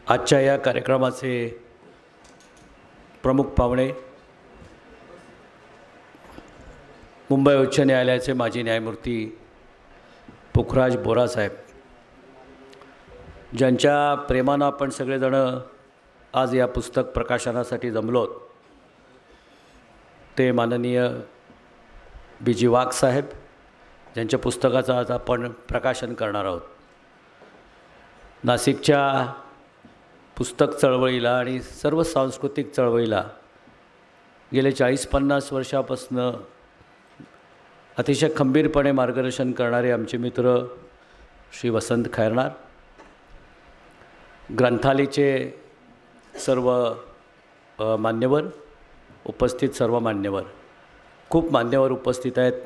आजच्या या कार्यक्रमाचे प्रमुख पाहुणे मुंबई उच्च न्यायालयाचे माजी न्यायमूर्ती पुखराज बोरा साहेब, ज्यांच्या प्रेमानं आपण सगळेजण आज या पुस्तक प्रकाशनासाठी जमलोत, ते माननीय बी.जी. वाघ साहेब, ज्यांच्या पुस्तकाचं आज आपण प्रकाशन करणार आहोत. नाशिकच्या पुस्तक चळवळीला आणि सर्व सांस्कृतिक चळवळीला गेले 40-50 वर्षापासून अतिशय खंबीरपणे मार्गदर्शन करणारे आमचे मित्र श्री वसंत खैरनार, ग्रंथालयाचे सर्व मान्यवर, उपस्थित सर्व मान्यवर, खूप मान्यवर उपस्थित आहेत.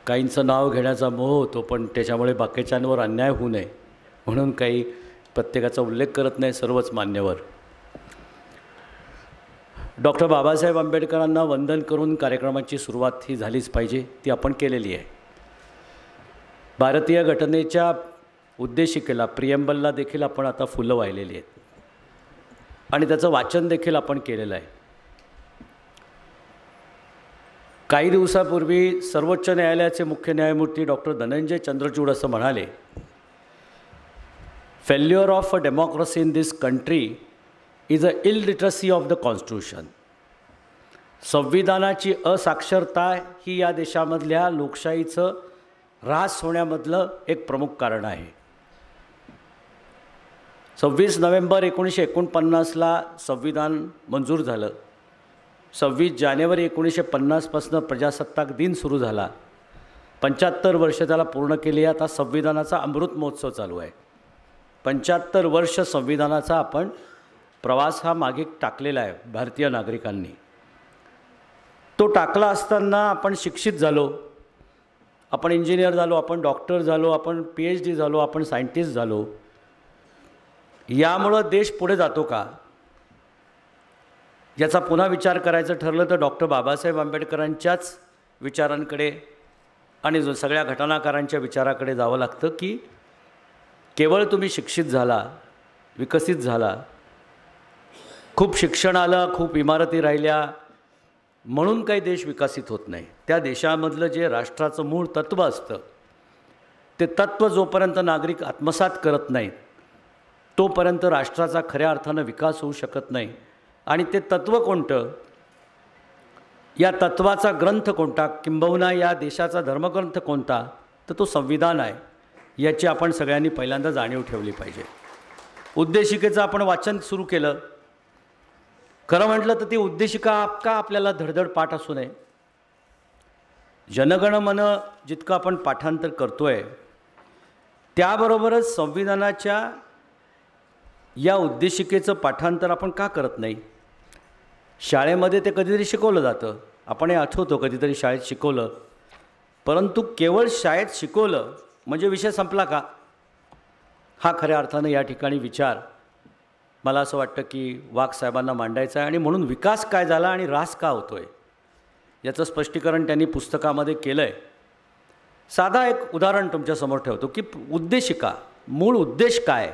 काहींचं नाव घेण्याचा मोह होतो, पण त्याच्यामुळे बाकीच्यांवर अन्याय होऊ नये म्हणून काही प्रत्येकाचा उल्लेख करत नाही. सर्वच मान्यवर. डॉक्टर बाबासाहेब आंबेडकरांना वंदन करून कार्यक्रमाची सुरुवात ही झालीच पाहिजे, ती आपण केलेली आहे. भारतीय घटनेच्या उद्देशिकेला, प्रिएम्बलला देखील आपण आता फुलं वाहिलेली आहेत आणि त्याचं वाचन देखील आपण केलेलं आहे. काही दिवसापूर्वी सर्वोच्च न्यायालयाचे मुख्य न्यायमूर्ती डॉक्टर धनंजय चंद्रचूड असं म्हणाले, failure of a democracy in this country is a illiteracy of the constitution. संविधानाची असाक्षरता ही या देशामधल्या लोकशाहीचं ऱ्हास होण्यामधलं एक प्रमुख कारण आहे. 26 नोव्हेंबर 1949ला संविधान मंजूर झालं. 26 जानेवारी 1950 पासून प्रजासत्ताक दिन सुरू झाला. 75 वर्ष त्याला पूर्ण केली. आता संविधानाचा अमृत महोत्सव चालू आहे. 75 वर्ष संविधानाचा आपण प्रवास हा मागे टाकलेला आहे भारतीय नागरिकांनी. तो टाकला असताना आपण शिक्षित झालो, आपण इंजिनियर झालो, आपण डॉक्टर झालो, आपण PhD झालो, आपण सायंटिस्ट झालो. यामुळं देश पुढे जातो का, याचा पुन्हा विचार करायचं ठरलं तर डॉक्टर बाबासाहेब आंबेडकरांच्याच विचारांकडे आणि जो सगळ्या घटनाकारांच्या विचाराकडे जावं लागतं की केवळ तुम्ही शिक्षित झाला, विकसित झाला, खूप शिक्षण आलं, खूप इमारती राहिल्या म्हणून काही देश विकसित होत नाही. त्या देशामधलं जे राष्ट्राचं मूळ तत्त्व असतं, ते तत्त्व जोपर्यंत नागरिक आत्मसात करत नाहीत तोपर्यंत राष्ट्राचा खऱ्या अर्थानं विकास होऊ शकत नाही. आणि ते तत्त्व कोणतं, या तत्त्वाचा ग्रंथ कोणता, किंबहुना या देशाचा धर्मग्रंथ कोणता, तर तो संविधान आहे. याची आपण सगळ्यांनी पहिल्यांदा जाणीव ठेवली पाहिजे. उद्देशिकेचं आपण वाचन सुरू केलं. खरं म्हटलं तर ती उद्देशिका का आपल्याला धडधड पाठ असू नये. जनगण मन जितकं आपण पाठांतर करतो आहे, त्याबरोबरच संविधानाच्या या उद्देशिकेचं पाठांतर आपण का करत नाही. शाळेमध्ये ते कधीतरी शिकवलं जातं, आपण हे आठवतो कधीतरी शाळेत शिकवलं, परंतु केवळ शाळेत शिकवलं म्हणजे विषय संपला का, हा खऱ्या अर्थानं या ठिकाणी विचार मला असं वाटतं की वाघ साहेबांना मांडायचा आहे. आणि म्हणून विकास काय झाला आणि ऱ्हास का होतो आहे याचं स्पष्टीकरण त्यांनी पुस्तकामध्ये केलं आहे. साधा एक उदाहरण तुमच्यासमोर ठेवतो की उद्देशिका, मूळ उद्देश काय,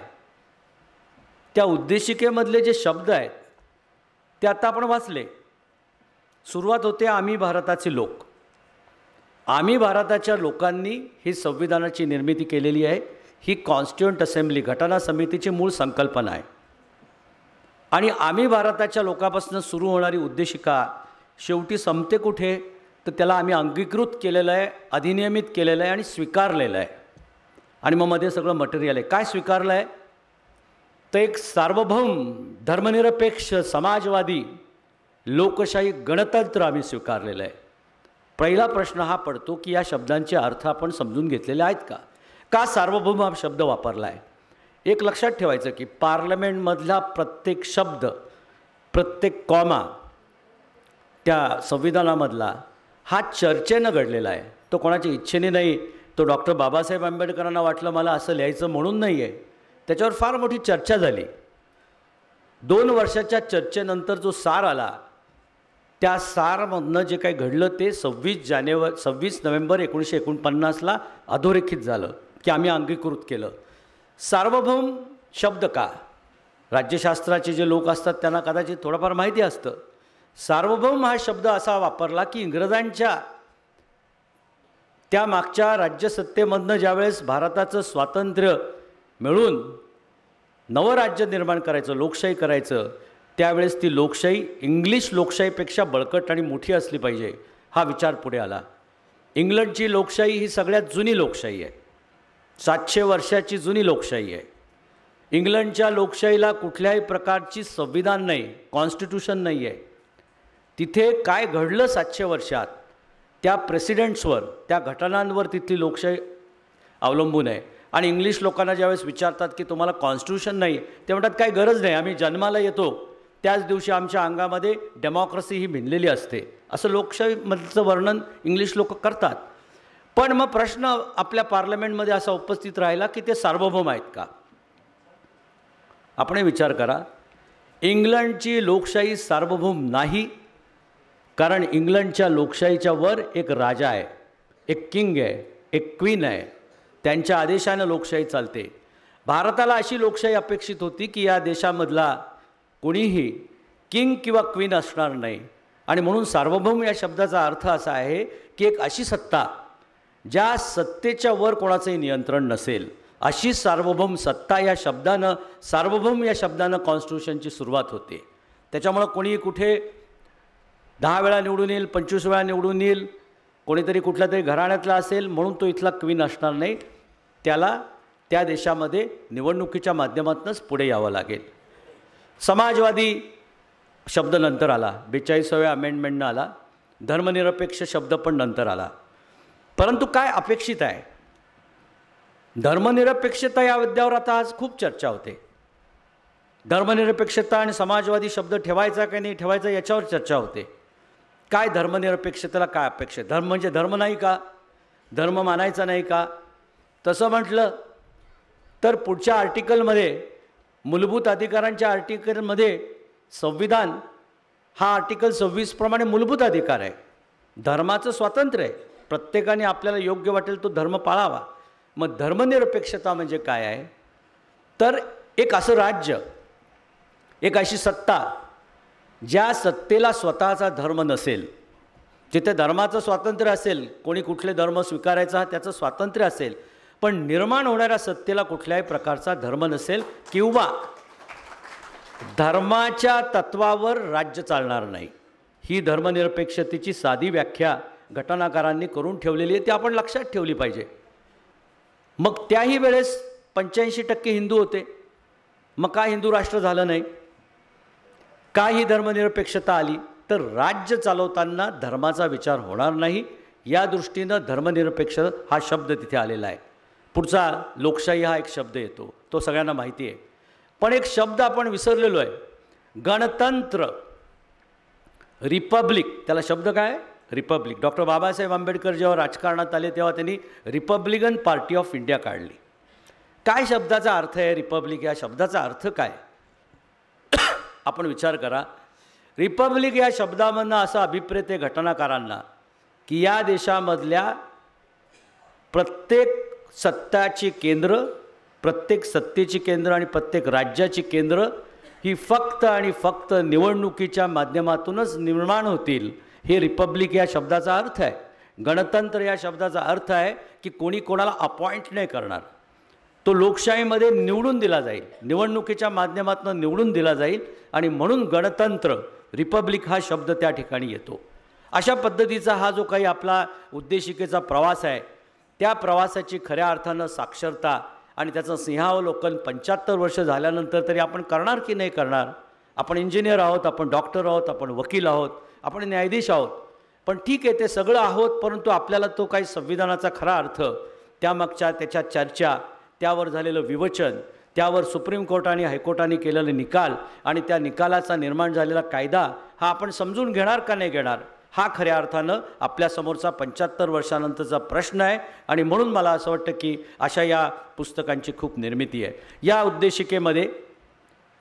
त्या उद्देशिकेमधले जे शब्द आहेत ते आता आपण वाचले. सुरुवात होते आम्ही भारताचे लोक. आम्ही भारताच्या लोकांनी ही संविधानाची निर्मिती केलेली आहे. ही कॉन्स्टिट्युएंट असेंब्ली, घटना समितीची मूळ संकल्पना आहे. आणि आम्ही भारताच्या लोकांपासून सुरू होणारी उद्देशिका शेवटी संपते कुठे, तर त्याला आम्ही अंगीकृत केलेलं आहे, अधिनियमित केलेलं आहे आणि स्वीकारलेलं आहे. आणि मग मध्ये सगळं मटेरियल आहे. काय स्वीकारलं आहे, तर एक सार्वभौम, धर्मनिरपेक्ष, समाजवादी, लोकशाही, गणतंत्र आम्ही स्वीकारलेलं आहे. पहिला प्रश्न हा पडतो की या शब्दांचे अर्थ आपण समजून घेतलेले आहेत का. का सार्वभौम हा शब्द वापरला आहे. एक लक्षात ठेवायचं की पार्लमेंटमधला प्रत्येक शब्द, प्रत्येक कॉमा त्या संविधानामधला हा चर्चेनं घडलेला आहे. तो कोणाच्या इच्छेने नाही. तो डॉक्टर बाबासाहेब आंबेडकरांना वाटलं मला असं लिहायचं म्हणून नाही आहे. त्याच्यावर फार मोठी चर्चा झाली. 2 वर्षाच्या चर्चेनंतर जो सार आला, त्या सारमधनं जे काही घडलं ते 26 नोव्हेंबर 1949ला अधोरेखित झालं की आम्ही अंगीकृत केलं. सार्वभौम शब्द का, राज्यशास्त्राचे जे लोक असतात त्यांना कदाचित थोडंफार माहिती असतं. सार्वभौम हा शब्द असा वापरला की इंग्रजांच्या त्या मागच्या राज्यसत्तेमधनं ज्यावेळेस भारताचं स्वातंत्र्य मिळून नवं राज्य निर्माण करायचं, लोकशाही करायचं, त्यावेळेस ती लोकशाही इंग्लिश लोकशाहीपेक्षा बळकट आणि मोठी असली पाहिजे हा विचार पुढे आला. इंग्लंडची लोकशाही ही सगळ्यात जुनी लोकशाही आहे, 700 वर्षाची जुनी लोकशाही आहे. इंग्लंडच्या लोकशाहीला कुठल्याही प्रकारची संविधान नाही, कॉन्स्टिट्यूशन नाही आहे. तिथे काय घडलं 700 वर्षात त्या प्रेसिडेंट्सवर, त्या घटनांवर तिथली लोकशाही अवलंबून आहे. आणि इंग्लिश लोकांना ज्यावेळेस विचारतात की तुम्हाला कॉन्स्टिट्यूशन नाही, ते म्हणतात काही गरज नाही, आम्ही जन्माला येतो त्याच दिवशी आमच्या अंगामध्ये डेमोक्रेसी ही भिनलेली असते, असं लोकशाहीमधलं वर्णन इंग्लिश लोक करतात. पण मग प्रश्न आपल्या पार्लमेंटमध्ये असा उपस्थित राहिला की ते सार्वभौम आहेत का? आपण विचार करा, इंग्लंडची लोकशाही सार्वभौम नाही, कारण इंग्लंडच्या लोकशाहीच्या वर एक राजा आहे, एक किंग आहे, एक क्वीन आहे, त्यांच्या आदेशानं लोकशाही चालते. भारताला अशी लोकशाही अपेक्षित होती की या देशामधला कोणीही किंग किंवा क्वीन असणार नाही. आणि म्हणून सार्वभौम या शब्दाचा अर्थ असा आहे की एक अशी सत्ता ज्या सत्तेच्या वर कोणाचंही नियंत्रण नसेल, अशी सार्वभौम सत्ता या शब्दानं, सार्वभौम या शब्दानं कॉन्स्टिट्यूशनची सुरुवात होते. त्याच्यामुळं कोणी कुठे 10 वेळा निवडून येईल, 25 वेळा निवडून येईल, कोणीतरी कुठल्या तरी घराण्यातला असेल म्हणून तो इथला क्वीन असणार नाही, त्याला त्या देशामध्ये निवडणुकीच्या माध्यमातूनच पुढे यावं लागेल. समाजवादी शब्द नंतर आला, 42व्या अमेंडमेंटनं आला. धर्मनिरपेक्ष शब्द पण नंतर आला. परंतु काय अपेक्षित आहे? धर्मनिरपेक्षता या मुद्द्यावर आता आज खूप चर्चा होते. धर्मनिरपेक्षता आणि समाजवादी शब्द ठेवायचा की नाही ठेवायचा याच्यावर चर्चा होते. काय धर्मनिरपेक्षतेला काय अपेक्षा? धर्म म्हणजे धर्म नाही का? धर्म मानायचा नाही का? तसं म्हटलं तर पुढच्या आर्टिकलमध्ये, मूलभूत अधिकारांच्या आर्टिकलमध्ये संविधान हा आर्टिकल 26 प्रमाणे मूलभूत अधिकार आहे. धर्माचं स्वातंत्र्य आहे, प्रत्येकाने आपल्याला योग्य वाटेल तो धर्म पाळावा. मग धर्मनिरपेक्षता म्हणजे काय आहे? तर एक असं राज्य, एक अशी सत्ता ज्या सत्तेला स्वतःचा धर्म नसेल, जिथे धर्माचं स्वातंत्र्य असेल, कोणी कुठले धर्म स्वीकारायचा त्याचं स्वातंत्र्य असेल, पण निर्माण होणाऱ्या सत्तेला कुठल्याही प्रकारचा धर्म नसेल किंवा धर्माच्या तत्वावर राज्य चालणार नाही. ही धर्मनिरपेक्षतेची साधी व्याख्या घटनाकारांनी करून ठेवलेली आहे, ती आपण लक्षात ठेवली पाहिजे. मग त्याही वेळेस 85% हिंदू होते, मग का हिंदू राष्ट्र झालं नाही? का ही धर्मनिरपेक्षता आली? तर राज्य चालवताना धर्माचा विचार होणार नाही, या दृष्टीनं धर्मनिरपेक्ष हा शब्द तिथे आलेला आहे. पुढचा लोकशाही हा एक शब्द येतो, तो सगळ्यांना माहिती आहे. पण एक शब्द आपण विसरलेलो आहे, गणतंत्र, रिपब्लिक. त्याला शब्द काय? रिपब्लिक. डॉक्टर बाबासाहेब आंबेडकर जेव्हा राजकारणात आले तेव्हा त्यांनी रिपब्लिकन पार्टी ऑफ इंडिया काढली. काय शब्दाचा अर्थ आहे रिपब्लिक? या शब्दाचा अर्थ काय? आपण विचार करा. रिपब्लिक या शब्दामधनं असा अभिप्रेत आहे घटनाकारांना की या देशामधल्या प्रत्येक सत्ताची केंद्र, प्रत्येक सत्तेची केंद्र आणि प्रत्येक राज्याची केंद्र ही फक्त आणि फक्त निवडणुकीच्या माध्यमातूनच निर्माण होतील. हे रिपब्लिक या शब्दाचा अर्थ आहे. गणतंत्र या शब्दाचा अर्थ आहे की कोणी कोणाला अपॉइंट नाही करणार, तो लोकशाहीमध्ये निवडून दिला जाईल, निवडणुकीच्या माध्यमातून निवडून दिला जाईल. आणि म्हणून गणतंत्र, रिपब्लिक हा शब्द त्या ठिकाणी येतो. अशा पद्धतीचा हा जो काही आपला उद्देशिकेचा प्रवास आहे, त्या प्रवासाची खऱ्या अर्थानं साक्षरता आणि त्याचं सिंहावलोकन 75 वर्ष झाल्यानंतर तरी आपण करणार की नाही करणार? आपण इंजिनियर आहोत, आपण डॉक्टर आहोत, आपण वकील आहोत, आपण न्यायाधीश आहोत. पण ठीक आहे, ते सगळं आहोत, परंतु आपल्याला तो काही संविधानाचा खरा अर्थ, त्यामागच्या त्याच्या चर्चा, त्यावर झालेलं विवचन, त्यावर सुप्रीम कोर्टाने हायकोर्टाने केलेले निकाल आणि त्या निकालाचा निर्माण झालेला कायदा हा आपण समजून घेणार का नाही घेणार? हा खऱ्या अर्थानं आपल्यासमोरचा 75 वर्षानंतरचा प्रश्न आहे. आणि म्हणून मला असं वाटतं की अशा या पुस्तकांची खूप निर्मिती आहे. या उद्देशिकेमध्ये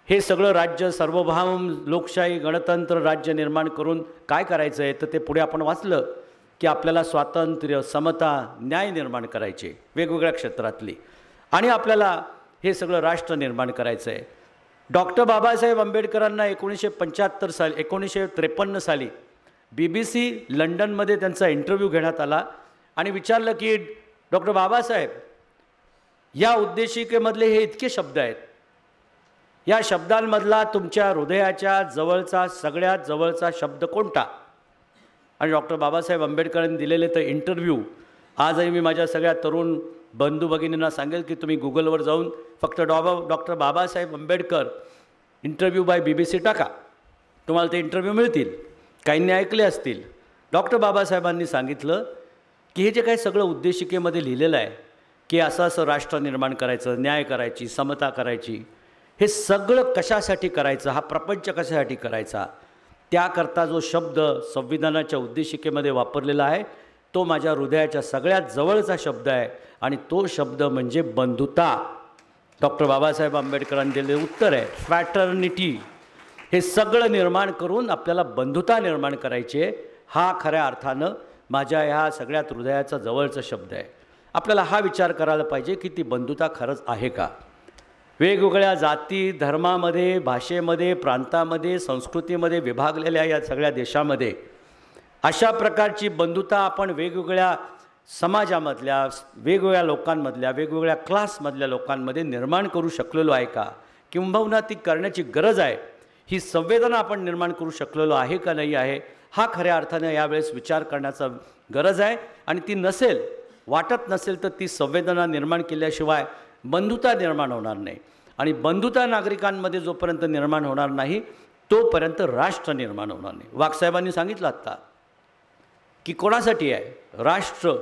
हे सगळं राज्य, सार्वभौम लोकशाही, गणतंत्र राज्य निर्माण करून काय करायचं आहे, तर ते पुढे आपण वाचलं की आपल्याला स्वातंत्र्य, समता, न्याय निर्माण करायचे वेगवेगळ्या क्षेत्रातली, आणि आपल्याला हे सगळं राष्ट्र निर्माण करायचं आहे. डॉक्टर बाबासाहेब आंबेडकरांना 1975 साली 1953 साली BBC लंडनमध्ये त्यांचा इंटरव्ह्यू घेण्यात आला आणि विचारलं की डॉक्टर बाबासाहेब, या उद्देशिकेमधले हे इतके शब्द आहेत, या शब्दांमधला तुमच्या हृदयाच्या जवळचा सगळ्यात जवळचा शब्द कोणता? आणि डॉक्टर बाबासाहेब आंबेडकरांनी दिलेले ते इंटरव्ह्यू आजही मी माझ्या सगळ्या तरुण बंधू भगिनींना सांगेल की तुम्ही गुगलवर जाऊन फक्त doctor Babasaheb Ambedkar interview by BBC टाका, तुम्हाला ते इंटरव्ह्यू मिळतील. काहींनी ऐकले असतील. डॉक्टर बाबासाहेबांनी सांगितलं की हे जे काही सगळं उद्देशिकेमध्ये लिहिलेलं आहे की असं असं राष्ट्र निर्माण करायचं, न्याय करायची, समता करायची, हे सगळं कशासाठी करायचं, हा प्रपंच कशासाठी करायचा, त्याकरता जो शब्द संविधानाच्या उद्देशिकेमध्ये वापरलेला आहे तो माझ्या हृदयाच्या सगळ्यात जवळचा शब्द आहे आणि तो शब्द म्हणजे बंधुता. डॉक्टर बाबासाहेब आंबेडकरांनी दिलेले उत्तर आहे फ्रॅटर्निटी. हे सगळं निर्माण करून आपल्याला बंधुता निर्माण करायची आहे. हा खऱ्या अर्थानं माझ्या ह्या सगळ्यात हृदयाचा जवळचा शब्द आहे. आपल्याला हा विचार करायला पाहिजे की ती बंधुता खरंच आहे का? वेगवेगळ्या जाती धर्मामध्ये, भाषेमध्ये, प्रांतामध्ये, संस्कृतीमध्ये विभागलेल्या या सगळ्या देशामध्ये अशा प्रकारची बंधुता आपण वेगवेगळ्या समाजामधल्या, वेगवेगळ्या लोकांमधल्या, वेगवेगळ्या क्लासमधल्या लोकांमध्ये निर्माण करू शकलेलो आहे का? किंबहुना ती करण्याची गरज आहे. ही संवेदना आपण निर्माण करू शकलेलो आहे का नाही आहे, हा खऱ्या अर्थानं यावेळेस विचार करण्याचा गरज आहे. आणि ती नसेल, वाटत नसेल तर ती संवेदना निर्माण केल्याशिवाय बंधुता निर्माण होणार नाही. आणि बंधुता नागरिकांमध्ये जोपर्यंत निर्माण होणार नाही तोपर्यंत राष्ट्र निर्माण होणार नाही. वाघसाहेबांनी सांगितलं आत्ता की कोणासाठी आहे राष्ट्र,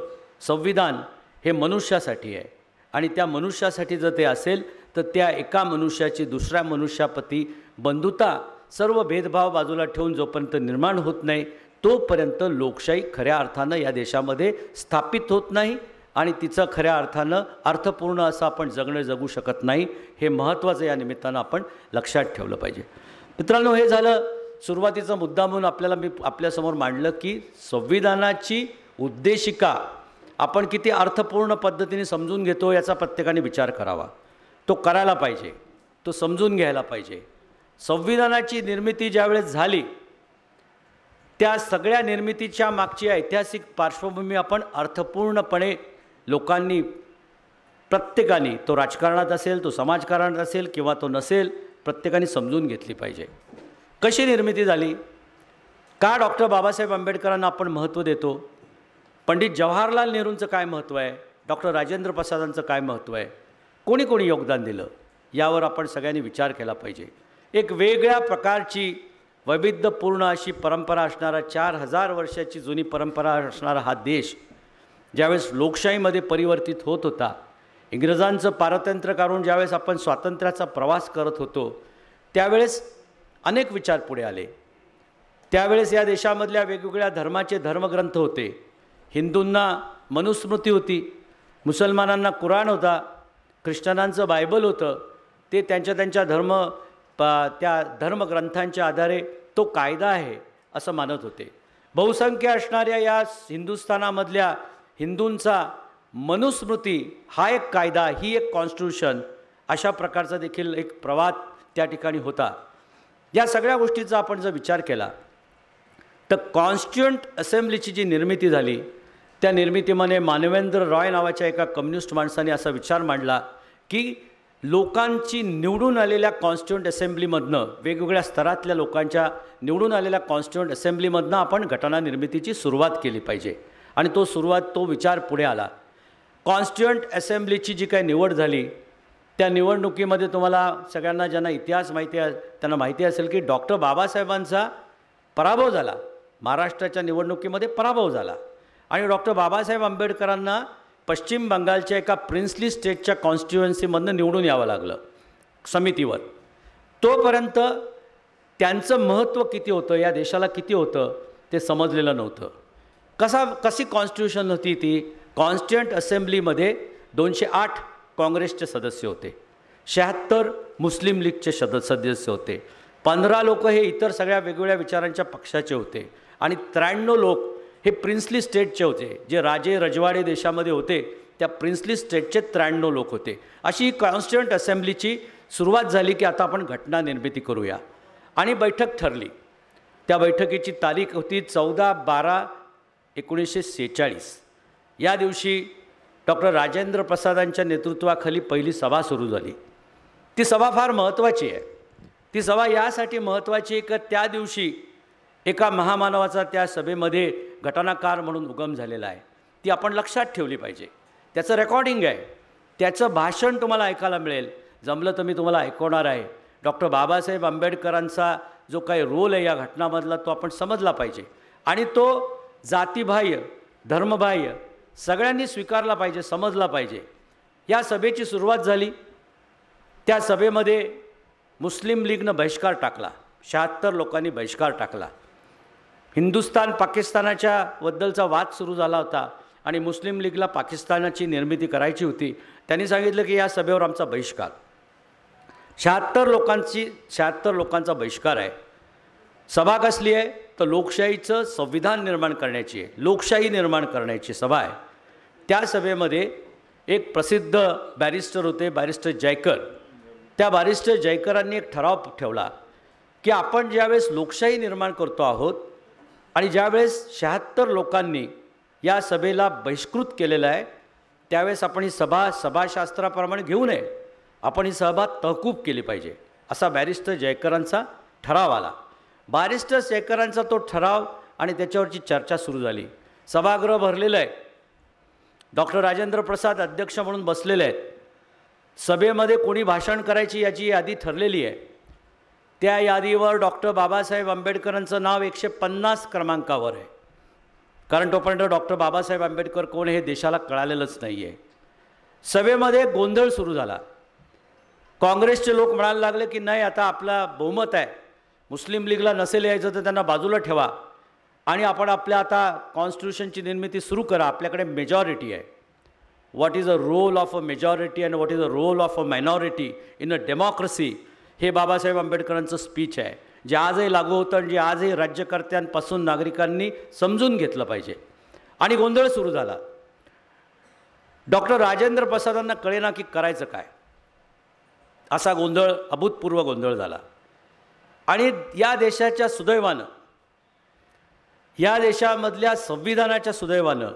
संविधान हे मनुष्यासाठी आहे. आणि त्या मनुष्यासाठी जर ते असेल तर त्या एका मनुष्याची दुसऱ्या मनुष्याप्रती बंधुता, सर्व भेदभाव बाजूला ठेवून जोपर्यंत निर्माण होत नाही तोपर्यंत लोकशाही खऱ्या अर्थानं या देशामध्ये स्थापित होत नाही आणि तिचं खऱ्या अर्थानं अर्थपूर्ण असं आपण जगू शकत नाही. हे महत्त्वाचं या निमित्तानं आपण लक्षात ठेवलं पाहिजे. मित्रांनो, हे झालं सुरुवातीचा मुद्दा म्हणून मी आपल्यासमोर मांडलं की संविधानाची उद्देशिका आपण किती अर्थपूर्ण पद्धतीने समजून घेतो याचा प्रत्येकाने विचार करावा. तो करायला पाहिजे, तो समजून घ्यायला पाहिजे. संविधानाची निर्मिती ज्यावेळेस झाली त्या सगळ्या निर्मितीच्या मागची ऐतिहासिक पार्श्वभूमी आपण अर्थपूर्णपणे लोकांनी, प्रत्येकाने, तो राजकारणात असेल, तो समाजकारणात असेल किंवा तो नसेल, प्रत्येकाने समजून घेतली पाहिजे. कशी निर्मिती झाली, का डॉक्टर बाबासाहेब आंबेडकरांना आपण महत्त्व देतो, पंडित जवाहरलाल नेहरूंचं काय महत्त्व आहे, डॉक्टर राजेंद्र प्रसादांचं काय महत्त्व आहे, कोणी कोणी योगदान दिलं, यावर आपण सगळ्यांनी विचार केला पाहिजे. एक वेगळ्या प्रकारची वैविध्यपूर्ण अशी परंपरा असणारा, 4000 वर्षाची जुनी परंपरा असणारा हा देश ज्यावेळेस लोकशाहीमध्ये परिवर्तित होत होता, इंग्रजांचं पारतंत्र्य काढून ज्यावेळेस आपण स्वातंत्र्याचा प्रवास करत होतो त्यावेळेस अनेक विचार पुढे आले. त्यावेळेस या देशामधल्या वेगवेगळ्या धर्माचे धर्मग्रंथ होते. हिंदूंना मनुस्मृती होती, मुसलमानांना कुराण होता, ख्रिश्चनांचं बायबल होतं. ते त्यांच्या त्या धर्मग्रंथांच्या आधारे तो कायदा आहे असं मानत होते. बहुसंख्य असणाऱ्या या हिंदुस्थानामधल्या हिंदूंचा मनुस्मृती हा एक कायदा, ही एक कॉन्स्टिट्यूशन, अशा प्रकारचा देखील एक प्रवाद त्या ठिकाणी होता. या सगळ्या गोष्टीचा आपण जर विचार केला तर कॉन्स्टिट्युएंट असेंब्लीची जी निर्मिती झाली त्या निर्मितीमध्ये मानवेंद्र रॉय नावाच्या एका कम्युनिस्ट माणसाने असा विचार मांडला की लोकांची निवडून आलेल्या कॉन्स्टिट्युएंट असेंब्लीमधनं, वेगवेगळ्या स्तरातल्या लोकांच्या निवडून आलेल्या कॉन्स्टिट्युएंट असेंब्लीमधनं आपण घटना निर्मितीची सुरुवात केली पाहिजे. आणि तो विचार पुढे आला. कॉन्स्टिट्युएंट असेंब्लीची जी काही निवड झाली त्या निवडणुकीमध्ये तुम्हाला सगळ्यांना ज्यांना इतिहास माहिती आहे त्यांना माहिती असेल की डॉक्टर बाबासाहेबांचा पराभव झाला. महाराष्ट्राच्या निवडणुकीमध्ये पराभव झाला आणि डॉक्टर बाबासाहेब आंबेडकरांना पश्चिम बंगालच्या एका प्रिन्सली स्टेटच्या कॉन्स्टिट्युएन्सीमधनं निवडून यावं लागलं समितीवर. तोपर्यंत त्यांचं महत्त्व किती होतं, या देशाला किती होतं ते समजलेलं नव्हतं. कशी कॉन्स्टिट्यूशन होती ती? कॉन्स्टिट्युएंट असेंब्लीमध्ये 208 काँग्रेसचे सदस्य होते, 76 मुस्लिम लीगचे सदस्य होते, 15 लोक हे इतर सगळ्या वेगवेगळ्या विचारांच्या पक्षाचे होते आणि 93 लोक हे प्रिन्सली स्टेटचे होते. जे राजे रजवाडे देशामध्ये होते त्या प्रिन्सली स्टेटचे 93 लोक होते. अशी कॉन्स्टिट्युएंट असेंब्लीची सुरुवात झाली की आता आपण घटना निर्मिती करूया आणि बैठक ठरली. त्या बैठकीची तारीख होती 14/12/1946. या दिवशी डॉक्टर राजेंद्र प्रसादांच्या नेतृत्वाखाली पहिली सभा सुरू झाली. ती सभा फार महत्त्वाची आहे. ती सभा यासाठी महत्त्वाची आहे की त्या दिवशी एका महामानवाचा त्या सभेमध्ये घटनाकार म्हणून उगम झालेला आहे. ती आपण लक्षात ठेवली पाहिजे. त्याचं रेकॉर्डिंग आहे, त्याचं भाषण तुम्हाला ऐकायला मिळेल. जमलं तर मी तुम्हाला ऐकवणार आहे. डॉक्टर बाबासाहेब आंबेडकरांचा जो काही रोल आहे या घटनामधला तो आपण समजला पाहिजे आणि तो जातीबाह्य धर्मबाह्य सगळ्यांनी स्वीकारला पाहिजे, समजला पाहिजे. या सभेची सुरुवात झाली. त्या सभेमध्ये मुस्लिम लीगनं बहिष्कार टाकला. 76 लोकांनी बहिष्कार टाकला. हिंदुस्थान पाकिस्तानाच्या बद्दलचा वाद सुरू झाला होता आणि मुस्लिम लीगला पाकिस्तानाची निर्मिती करायची होती. त्यांनी सांगितलं की या सभेवर आमचा बहिष्कार. 76 लोकांचा बहिष्कार आहे. सभा कसली आहे तर लोकशाहीचं संविधान निर्माण करण्याची आहे, लोकशाही निर्माण करण्याची सभा आहे. त्या सभेमध्ये एक प्रसिद्ध बॅरिस्टर होते, बॅरिस्टर जयकर. त्या बॅरिस्टर जयकरांनी एक ठराव ठेवला की आपण ज्यावेळेस लोकशाही निर्माण करतो आहोत आणि ज्यावेळेस 76 लोकांनी या सभेला बहिष्कृत केलेलं आहे त्यावेळेस आपण ही सभा सभाशास्त्राप्रमाणे घेऊ नये, आपण ही सभा तहकूब केली पाहिजे, असा बॅरिस्टर जयकरांचा ठराव आला. बॅरिस्टर जयकरांचा तो ठराव आणि त्याच्यावरची चर्चा सुरू झाली. सभागृह भरलेलं आहे. डॉक्टर राजेंद्र प्रसाद अध्यक्ष म्हणून बसलेले आहेत. सभेमध्ये कोणी भाषण करायची याची यादी ठरलेली आहे. त्या यादीवर डॉक्टर बाबासाहेब आंबेडकरांचं नाव 150 क्रमांकावर आहे. कारण तोपर्यंत डॉक्टर बाबासाहेब आंबेडकर कोण हे देशाला कळालेलंच नाही आहे. सभेमध्ये गोंधळ सुरू झाला. काँग्रेसचे लोक म्हणायला लागले की नाही, आता आपला बहुमत आहे, मुस्लिम लीगला नसेल यायचं तर त्यांना बाजूला ठेवा आणि आपण आपल्या आता कॉन्स्टिट्यूशनची निर्मिती सुरू करा, आपल्याकडे मेजॉरिटी आहे. What is a role of a majority and what is a role of a minority in a democracy, हे बाबासाहेब आंबेडकरांचं स्पीच आहे, जे आजही लागू होतं आणि जे आजही राज्यकर्त्यांपासून नागरिकांनी समजून घेतलं पाहिजे. आणि गोंधळ सुरू झाला. डॉक्टर राजेंद्र प्रसादांना कळेना की करायचं काय, असा गोंधळ, अभूतपूर्व गोंधळ झाला. आणि या देशाच्या सुदैवानं, या देशामधल्या संविधानाच्या सुदैवानं,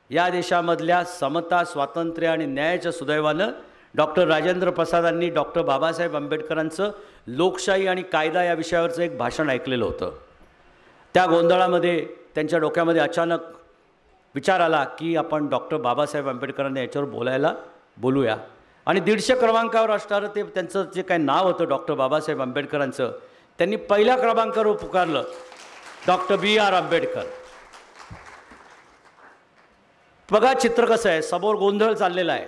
या देशामधल्या समता स्वातंत्र्य आणि न्यायाच्या सुदैवानं डॉक्टर राजेंद्र प्रसादांनी डॉक्टर बाबासाहेब आंबेडकरांचं लोकशाही आणि कायदा या विषयावरचं एक भाषण ऐकलेलं होतं. त्या गोंधळामध्ये त्यांच्या डोक्यामध्ये अचानक विचार आला की आपण डॉक्टर बाबासाहेब आंबेडकरांना याच्यावर बोलूया. आणि 150 क्रमांकावर असणारं ते त्यांचं जे काही नाव होतं डॉक्टर बाबासाहेब आंबेडकरांचं, त्यांनी पहिल्या क्रमांकावर पुकारलं, डॉक्टर BR आंबेडकर. बघा चित्र कसं आहे. समोर गोंधळ चाललेला आहे,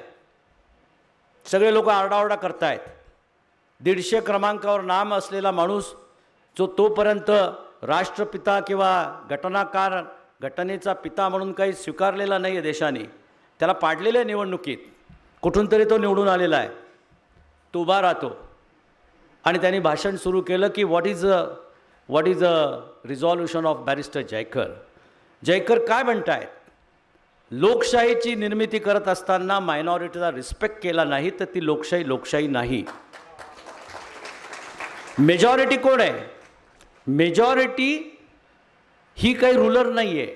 सगळे लोक आरडाओरडा करतायत. 150 क्रमांकावर नाम असलेला माणूस जो तोपर्यंत राष्ट्रपिता किंवा घटनाकार, घटनेचा पिता म्हणून काही स्वीकारलेला नाही आहे देशाने, त्याला पाडलेल्या आहे निवडणुकीत, कुठून तरी तो निवडून आलेला आहे, तो उभा राहतो. आणि त्यांनी भाषण सुरू केलं की what is a resolution of barrister Jayakar. Jayakar काय म्हणतायत, लोकशाहीची निर्मिती करत असताना मायनॉरिटीचा रिस्पेक्ट केला नाही तर ती लोकशाही नाही. मेजॉरिटी कोण आहे? मेजॉरिटी ही काही रूलर नाही आहे.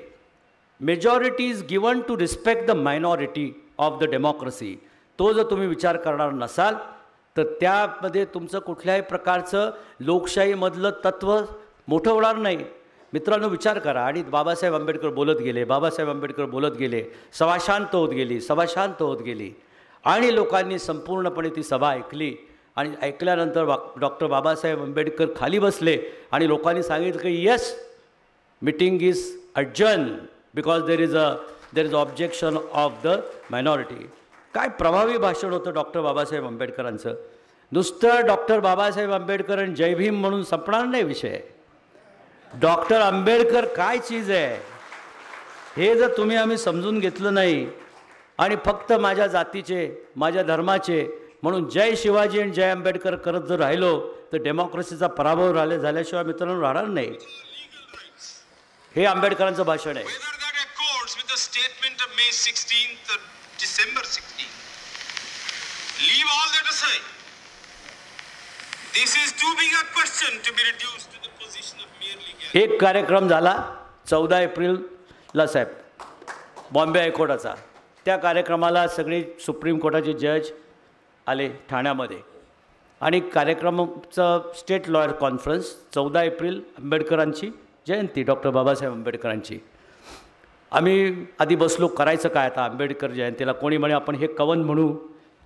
Majority is given to respect the minority of the democracy. तो जर तुम्ही विचार करणार नसाल तर त्यामध्ये तुमचं कुठल्याही प्रकारचं लोकशाहीमधलं तत्त्व मोठं होणार नाही. मित्रांनो विचार करा. आणि बाबासाहेब आंबेडकर बोलत गेले, बाबासाहेब आंबेडकर बोलत गेले, सभा शांत होत गेली आणि लोकांनी संपूर्णपणे ती सभा ऐकली. आणि ऐकल्यानंतर डॉक्टर बाबासाहेब आंबेडकर खाली बसले आणि लोकांनी सांगितलं की yes, meeting is adjourn because there is objection of the minority. काय प्रभावी भाषण होतं डॉक्टर बाबासाहेब आंबेडकरांचं. नुसतं डॉक्टर बाबासाहेब आंबेडकर आणि जय भीम म्हणून संपणार नाही विषय. डॉक्टर आंबेडकर काय चीज आहे हे जर तुम्ही आम्ही समजून घेतलं नाही आणि फक्त माझ्या जातीचे, माझ्या धर्माचे म्हणून जय शिवाजी आणि जय आंबेडकर करत जर राहिलो तर डेमोक्रेसीचा पराभव झाल्याशिवाय मित्रांनो राहणार नाही. हे आंबेडकरांचं भाषण आहे. December 16. Leave all that aside. This is too big a question to be reduced to the position of merely gathering. एक कार्यक्रम झाला 14 एप्रिलला साहेब बॉम्बे हायकोर्टाचा. त्या कार्यक्रमाला सगळे सुप्रीम कोर्टाचे जज आले ठाण्यामध्ये आणि कार्यक्रमाचं स्टेट लॉयर कॉन्फरन्स 14 एप्रिल आंबेडकरांची जयंती, डॉक्टर बाबासाहेब आंबेडकरांची. आम्ही आधी बसलो, करायचं काय आता आंबेडकर जयंतीला. कोणी म्हणे आपण हे कवन म्हणू,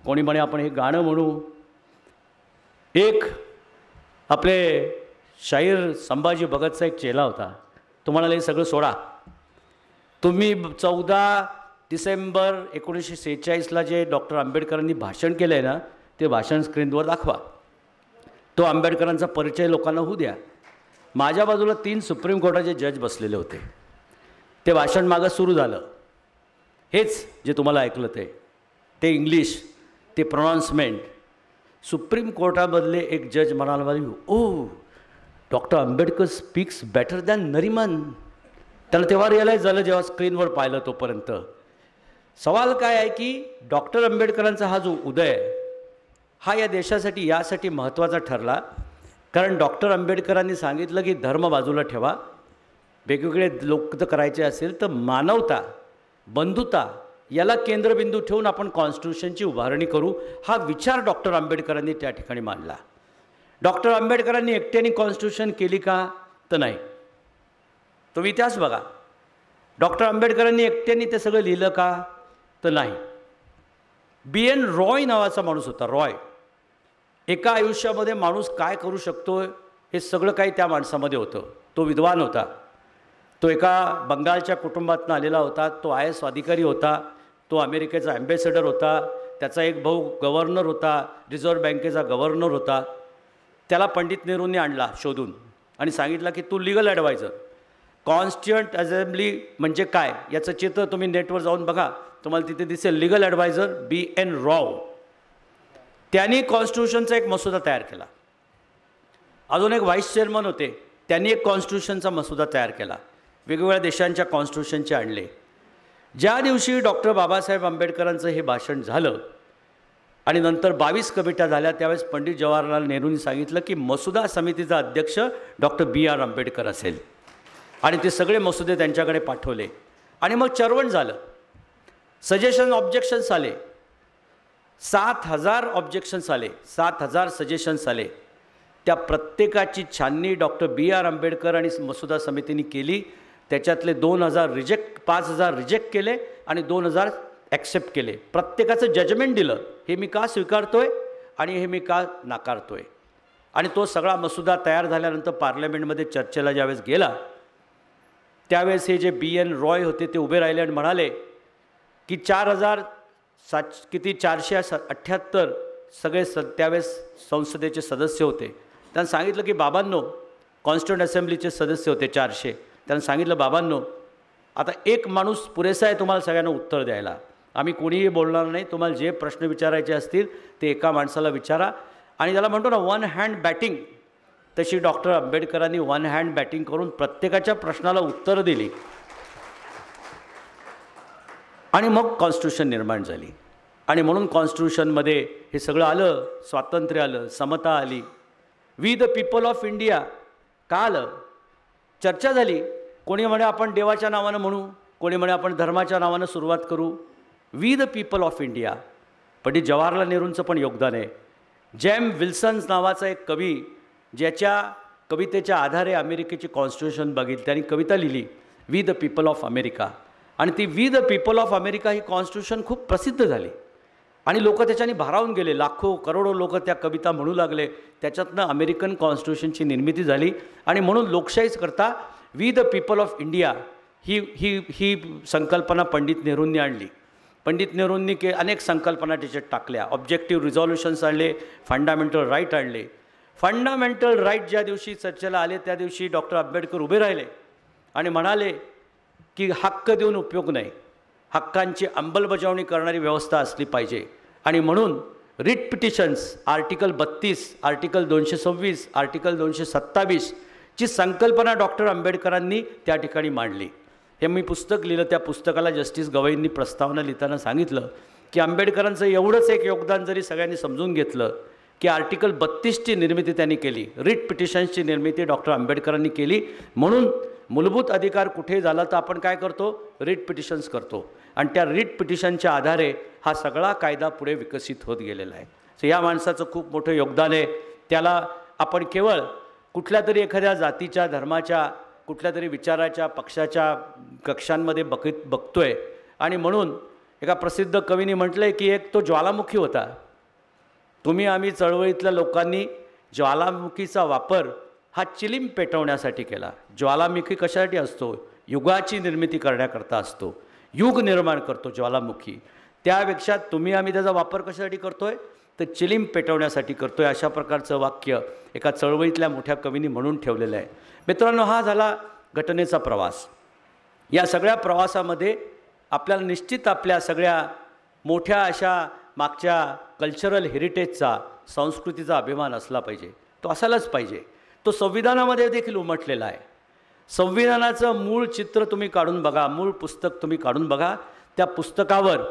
कोणी म्हणे आपण हे गाणं म्हणू. एक आपले शाहीर संभाजी भगतचा एक चेला होता, तो म्हणाला हे सगळं सोडा, तुम्ही 14 डिसेंबर 1946ला जे डॉक्टर आंबेडकरांनी भाषण केलं आहे ना, ते भाषण स्क्रीनवर दाखवा, तो आंबेडकरांचा परिचय लोकांना होऊ द्या. माझ्या बाजूला 3 सुप्रीम कोर्टाचे जज बसलेले होते. ते भाषण मागं सुरू झालं, हेच जे तुम्हाला ऐकलं ते इंग्लिश, ते प्रोनाउन्समेंट. सुप्रीम कोर्टामधले एक जज म्हणाला, oh doctor Ambedkar speaks better than Nariman. त्याला तेव्हा रिअलाईज झालं जेव्हा स्क्रीनवर पाहिलं. तोपर्यंत सवाल काय आहे की डॉक्टर आंबेडकरांचा हा जो उदय हा या देशासाठी यासाठी महत्त्वाचा ठरला, कारण डॉक्टर आंबेडकरांनी सांगितलं की धर्म बाजूला ठेवा, वेगवेगळे लोक जर करायचे असेल तर मानवता, बंधुता याला केंद्रबिंदू ठेवून आपण कॉन्स्टिट्यूशनची उभारणी करू. हा विचार डॉक्टर आंबेडकरांनी त्या ठिकाणी मांडला. डॉक्टर आंबेडकरांनी एकट्याने कॉन्स्टिट्यूशन केली का? तर नाही. तुम्ही इतिहास बघा, डॉक्टर आंबेडकरांनी एकट्याने ते सगळं लिहिलं का? तर नाही. BN रॉय नावाचा माणूस होता. रॉय, एका आयुष्यामध्ये माणूस काय करू शकतो हे सगळं काही त्या माणसामध्ये होतं. तो विद्वान होता, तो एका बंगालच्या कुटुंबातून आलेला होता, तो IAS अधिकारी होता, तो अमेरिकेचा ॲम्बेसेडर होता, त्याचा एक भाऊ गव्हर्नर होता, रिझर्व्ह बँकेचा गव्हर्नर होता. त्याला पंडित नेहरूंनी आणला शोधून आणि सांगितलं की तू लीगल ॲडवायझर, कॉन्स्टिट्युएंट असेंब्ली म्हणजे काय याचं चित्र तुम्ही नेटवर जाऊन बघा, तुम्हाला तिथे दिसेल. Legal adviser BN Roy. त्यांनी कॉन्स्टिट्यूशनचा एक मसुदा तयार केला. अजून एक व्हाईस चेअरमन होते, त्यांनी एक कॉन्स्टिट्यूशनचा मसुदा तयार केला. वेगवेगळ्या देशांच्या कॉन्स्टिट्यूशनचे आणले. ज्या दिवशी डॉक्टर बाबासाहेब आंबेडकरांचं हे भाषण झालं आणि नंतर 22 कमिट्या झाल्या, त्यावेळेस पंडित जवाहरलाल नेहरूंनी सांगितलं की मसुदा समितीचा अध्यक्ष डॉक्टर BR आंबेडकर असेल. आणि ते सगळे मसुदे त्यांच्याकडे पाठवले आणि मग चर्वण झालं. सजेशन ऑब्जेक्शन्स आले, 7000 ऑब्जेक्शन्स आले, 7000 सजेशन्स आले. त्या प्रत्येकाची छाननी डॉक्टर BR आंबेडकर आणि मसुदा समितीने केली. त्याच्यातले 2000 रिजेक्ट, 5000 रिजेक्ट केले आणि 2000 ॲक्सेप्ट केले. प्रत्येकाचं जजमेंट दिलं, हे मी का स्वीकारतोय आणि हे मी का नाकारतोय. आणि तो सगळा मसुदा तयार झाल्यानंतर पार्लमेंटमध्ये चर्चेला ज्यावेळेस गेला, त्यावेळेस हे जे BN रॉय होते ते उभे राहिले आणि म्हणाले की 478 सगळे त्यावेळेस संसदेचे सदस्य होते. त्यांना सांगितलं की बाबांनो, कॉन्स्टिट्युएंट असेंब्लीचे सदस्य होते 400. त्यांना सांगितलं बाबांनो, आता एक माणूस पुरेसा आहे तुम्हाला सगळ्यांना उत्तर द्यायला. आम्ही कोणीही बोलणार नाही, तुम्हाला जे प्रश्न विचारायचे असतील ते एका माणसाला विचारा. आणि त्याला म्हणतो ना वन हँड बॅटिंग, तशी डॉक्टर आंबेडकरांनी वन हँड बॅटिंग करून प्रत्येकाच्या प्रश्नाला उत्तरं दिली आणि मग कॉन्स्टिट्यूशन निर्माण झाली. आणि म्हणून कॉन्स्टिट्यूशनमध्ये हे सगळं आलं, स्वातंत्र्य आलं, समता आली. We the people of India का आलं? चर्चा झाली. कोणी म्हणे आपण देवाच्या नावानं म्हणू, कोणी म्हणे आपण धर्माच्या नावानं सुरुवात करू. We the people of India. Pandit Jawaharlal नेहरूंचं पण योगदान आहे. जेम विल्सन्स नावाचा एक कवी, ज्याच्या कवितेच्या आधारे अमेरिकेची कॉन्स्टिट्यूशन बघितली, त्यांनी कविता लिहिली we the people of America. आणि ती we the people of America ही कॉन्स्टिट्यूशन खूप प्रसिद्ध झाली आणि लोक त्याच्याने भारावून गेले. लाखो करोडो लोक त्या कविता म्हणू लागले. त्याच्यातनं अमेरिकन कॉन्स्टिट्यूशनची निर्मिती झाली. आणि म्हणून लोकशाहीच करता we the people of India ही ही ही संकल्पना पंडित नेहरूंनी आणली. पंडित नेहरूंनी अनेक संकल्पना त्याच्यात टाकल्या. ऑब्जेक्टिव्ह रिझॉल्युशन्स आणले, फंडामेंटल राईट आणले. फंडामेंटल राईट ज्या दिवशी चर्चेला आले त्या दिवशी डॉक्टर आंबेडकर उभे राहिले आणि म्हणाले की हक्क देऊन उपयोग नाही, हक्कांची अंमलबजावणी करणारी व्यवस्था असली पाहिजे. आणि म्हणून writ petitions article 32, article 226, article 227 ची संकल्पना डॉक्टर आंबेडकरांनी त्या ठिकाणी मांडली. हे मी पुस्तक लिहिलं. त्या पुस्तकाला जस्टिस गवईंनी प्रस्तावना लिहिताना सांगितलं की आंबेडकरांचं एवढंच एक योगदान जरी सगळ्यांनी समजून घेतलं की आर्टिकल 32ची निर्मिती त्यांनी केली, रिट पिटिशन्सची निर्मिती डॉक्टर आंबेडकरांनी केली. म्हणून मूलभूत अधिकार कुठे झाला तर आपण काय करतो, रिट पिटिशन्स करतो आणि त्या रिट पिटिशनच्या आधारे हा सगळा कायदा पुढे विकसित होत गेलेला आहे. सो या माणसाचं खूप मोठं योगदान आहे. त्याला आपण केवळ कुठल्या तरी एखाद्या जातीच्या, धर्माच्या, कुठल्या तरी विचाराच्या, पक्षाच्या कक्षांमध्ये बघतोय. आणि म्हणून एका प्रसिद्ध कवीने म्हटलं आहे की एक तो ज्वालामुखी होता. तुम्ही आम्ही चळवळीतल्या लोकांनी ज्वालामुखीचा वापर हा चिलीम पेटवण्यासाठी केला. ज्वालामुखी कशासाठी असतो, युगाची निर्मिती करण्याकरता असतो, युग निर्माण करतो ज्वालामुखी. त्यापेक्षा तुम्ही आम्ही त्याचा वापर कशासाठी करतोय तर चिलीम पेटवण्यासाठी करतोय. अशा प्रकारचं वाक्य एका चळवळीतल्या मोठ्या कवीने म्हणून ठेवलेलं आहे. मित्रांनो, हा झाला घटनेचा प्रवास. या सगळ्या प्रवासामध्ये आपल्याला निश्चित आपल्या सगळ्या मोठ्या अशा मागच्या कल्चरल हेरिटेजचा, संस्कृतीचा अभिमान असला पाहिजे. तो असायलाच पाहिजे. तो संविधानामध्ये देखील उमटलेला आहे. संविधानाचं मूळ चित्र तुम्ही काढून बघा, मूळ पुस्तक तुम्ही काढून बघा. त्या पुस्तकावर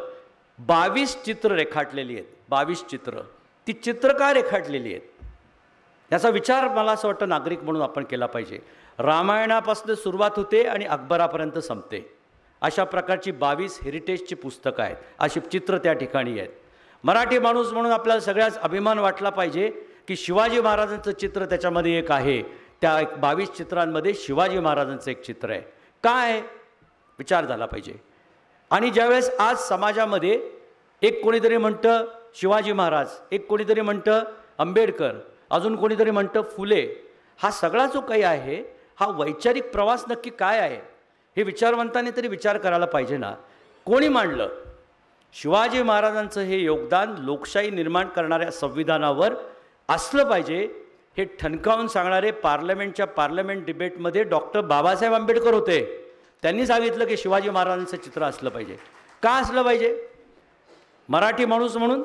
22 चित्र रेखाटलेली आहेत. 22 चित्र. ती चित्र का रेखाटलेली आहेत याचा विचार मला असं वाटतं नागरिक म्हणून आपण केला पाहिजे. रामायणापासून सुरुवात होते आणि अकबरापर्यंत संपते. अशा प्रकारची 22 हेरिटेजची पुस्तकं आहेत. अशी चित्र त्या ठिकाणी आहेत. मराठी माणूस म्हणून आपल्याला सगळ्याच अभिमान वाटला पाहिजे की शिवाजी महाराजांचं चित्र त्याच्यामध्ये एक आहे. त्या 22 चित्रांमध्ये शिवाजी महाराजांचं एक चित्र आहे. काय विचार झाला पाहिजे. आणि ज्यावेळेस आज समाजामध्ये एक कोणीतरी म्हणतं शिवाजी महाराज, एक कोणीतरी म्हणतं आंबेडकर, अजून कोणीतरी म्हणतं फुले, हा सगळा जो काही आहे हा वैचारिक प्रवास नक्की काय आहे हे विचारवंतांनी तरी विचार करायला पाहिजे ना. कोणी मांडलं? शिवाजी महाराजांचं हे योगदान लोकशाही निर्माण करणाऱ्या संविधानावर असलं पाहिजे हे ठणकावून सांगणारे पार्लमेंट डिबेटमध्ये डॉक्टर बाबासाहेब आंबेडकर होते. त्यांनी सांगितलं की शिवाजी महाराजांचं चित्र असलं पाहिजे. का असलं पाहिजे? मराठी माणूस म्हणून,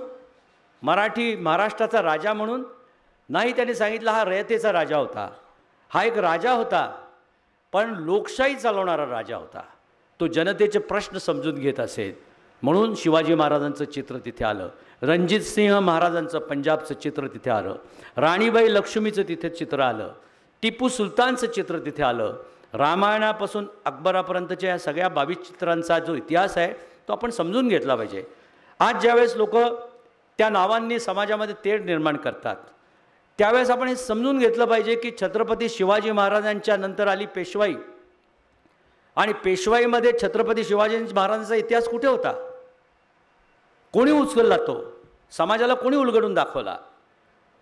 महाराष्ट्राचा राजा म्हणून नाही. त्यांनी सांगितलं हा रयतेचा राजा होता, हा एक राजा होता पण लोकशाही चालवणारा राजा होता. तो जनतेचे प्रश्न समजून घेत असेल म्हणून शिवाजी महाराजांचं चित्र तिथे आलं. रणजित सिंह महाराजांचं पंजाबचं चित्र तिथे आलं. राणीबाई लक्ष्मीचं तिथे चित्र आलं. टिपू सुलतानचं चित्र तिथे आलं. रामायणापासून अकबरापर्यंतच्या या सगळ्या 22 चित्रांचा जो इतिहास आहे तो आपण समजून घेतला पाहिजे. आज ज्यावेळेस लोक त्या नावांनी समाजामध्ये तेढ निर्माण करतात त्यावेळेस आपण हे समजून घेतलं पाहिजे की छत्रपती शिवाजी महाराजांच्या नंतर आली पेशवाई. आणि पेशवाईमध्ये छत्रपती शिवाजी महाराजांचा इतिहास कुठे होता? कोणी उचलला तो? समाजाला कोणी उलगडून दाखवला?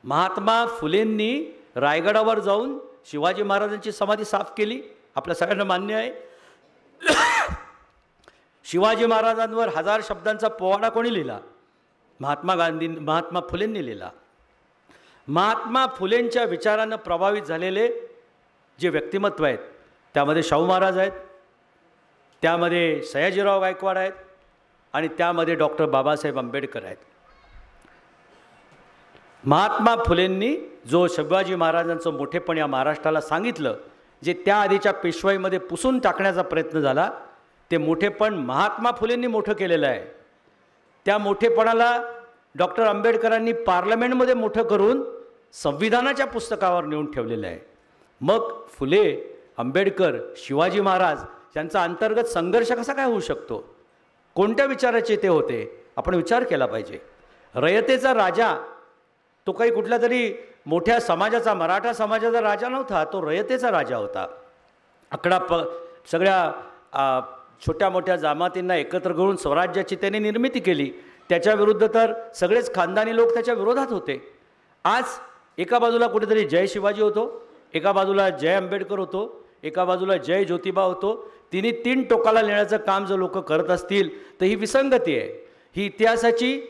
महात्मा फुलेंनी रायगडावर जाऊन शिवाजी महाराजांची समाधी साफ केली. आपल्या सगळ्यांना मान्य आहे. शिवाजी महाराजांवर 1000 शब्दांचा पोवाडा कोणी लिहिला? महात्मा फुलेंनी लिहिला. महात्मा फुलेंच्या विचारानं प्रभावित झालेले जे व्यक्तिमत्व आहेत त्यामध्ये शाहू महाराज आहेत, त्यामध्ये सयाजीराव गायकवाड आहेत आणि त्यामध्ये डॉक्टर बाबासाहेब आंबेडकर आहेत. महात्मा फुलेंनी जो शिवाजी महाराजांचं मोठेपण या महाराष्ट्राला सांगितलं, जे त्या आधीच्या पेशवाईमध्ये पुसून टाकण्याचा प्रयत्न झाला, ते मोठेपण महात्मा फुलेंनी मोठं केलेलं आहे. त्या मोठेपणाला डॉक्टर आंबेडकरांनी पार्लमेंटमध्ये मोठं करून संविधानाच्या पुस्तकावर नेऊन ठेवलेलं आहे. मग फुले, आंबेडकर, शिवाजी महाराज यांचा अंतर्गत संघर्ष कसा काय होऊ शकतो? कोणत्या विचाराचे ते होते? आपण विचार केला पाहिजे. रयतेचा राजा तो काही कुठल्या तरी मोठ्या समाजाचा, मराठा समाजाचा राजा नव्हता, तो रयतेचा राजा होता. सगळ्या छोट्या मोठ्या जमातींना एकत्र करून स्वराज्याची त्याने निर्मिती केली. त्याच्याविरुद्ध तर सगळेच खानदानी लोक त्याच्या विरोधात होते. आज एका बाजूला कुठेतरी जय शिवाजी होतो, एका बाजूला जय आंबेडकर होतो, एका बाजूला जय ज्योतिबा होतो. तिन्ही 3 टोकाला नेण्याचं काम जर लोक करत असतील तर ही विसंगती आहे. ही इतिहासाची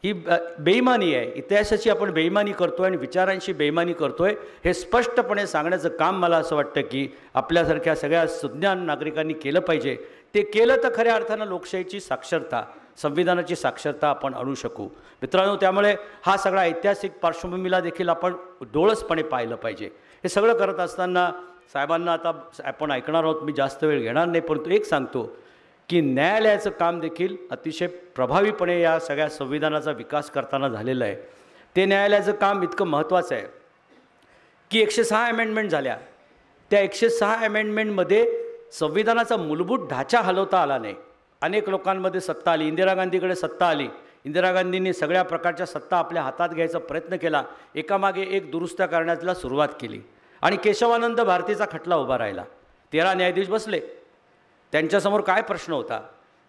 बेईमानी आहे. इतिहासाची आपण बेईमानी करतोय आणि विचारांशी बेईमानी करतोय हे स्पष्टपणे सांगण्याचं काम मला असं वाटतं की आपल्यासारख्या सगळ्या सुज्ञान नागरिकांनी केलं पाहिजे. ते केलं तर खऱ्या अर्थानं लोकशाहीची साक्षरता, संविधानाची साक्षरता आपण आणू शकू. मित्रांनो, त्यामुळे हा सगळा ऐतिहासिक पार्श्वभूमीला देखील आपण डोळसपणे पाहिलं पाहिजे. हे सगळं करत असताना साहेबांना आता आपण ऐकणार आहोत, मी जास्त वेळ घेणार नाही, परंतु एक सांगतो की न्यायालयाचं काम देखील अतिशय प्रभावीपणे या सगळ्या संविधानाचा विकास करताना झालेलं आहे. ते न्यायालयाचं काम इतकं महत्त्वाचं आहे की 106 अमेंडमेंट झाल्या. त्या 106 अमेंडमेंटमध्ये संविधानाचा मूलभूत ढाचा हलवता आला नाही. अनेक लोकांमध्ये सत्ता आली. इंदिरा गांधीकडे सत्ता आली. इंदिरा गांधींनी सगळ्या प्रकारच्या सत्ता आपल्या हातात घ्यायचा प्रयत्न केला. एकामागे एक दुरुस्त्या करण्याला सुरुवात केली आणि केशवानंद भारतीचा खटला उभा राहिला. 13 न्यायाधीश बसले. त्यांच्यासमोर काय प्रश्न होता?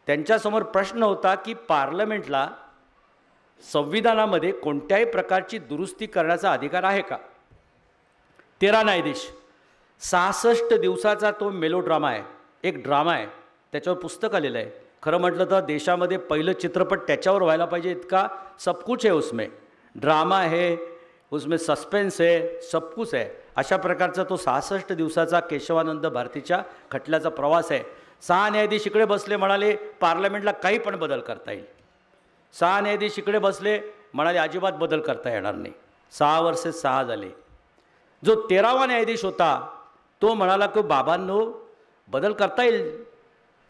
त्यांच्यासमोर प्रश्न होता की पार्लमेंटला संविधानामध्ये कोणत्याही प्रकारची दुरुस्ती करण्याचा अधिकार आहे का? 13 न्यायाधीश. 66 दिवसाचा तो मेलोड्रामा आहे, एक ड्रामा आहे. त्याच्यावर पुस्तक आलेलं आहे. खरं म्हटलं तर देशामध्ये पहिलं चित्रपट त्याच्यावर व्हायला पाहिजे, इतका सब कुछ है उसमें. ड्रामा है, उसमें सस्पेन्स है, सब कुछ है. अशा प्रकारचा तो 66 दिवसाचा केशवानंद भारतीच्या खटल्याचा प्रवास आहे. 6 न्यायाधीश इकडे बसले, म्हणाले पार्लमेंटला काही पण बदल करता येईल. 6 न्यायाधीश इकडे बसले, म्हणाले अजिबात बदल करता येणार नाही. 6 वर्षे 6 झाले. जो 13वा न्यायाधीश होता तो म्हणाला की बाबांनो, बदल करता येईल.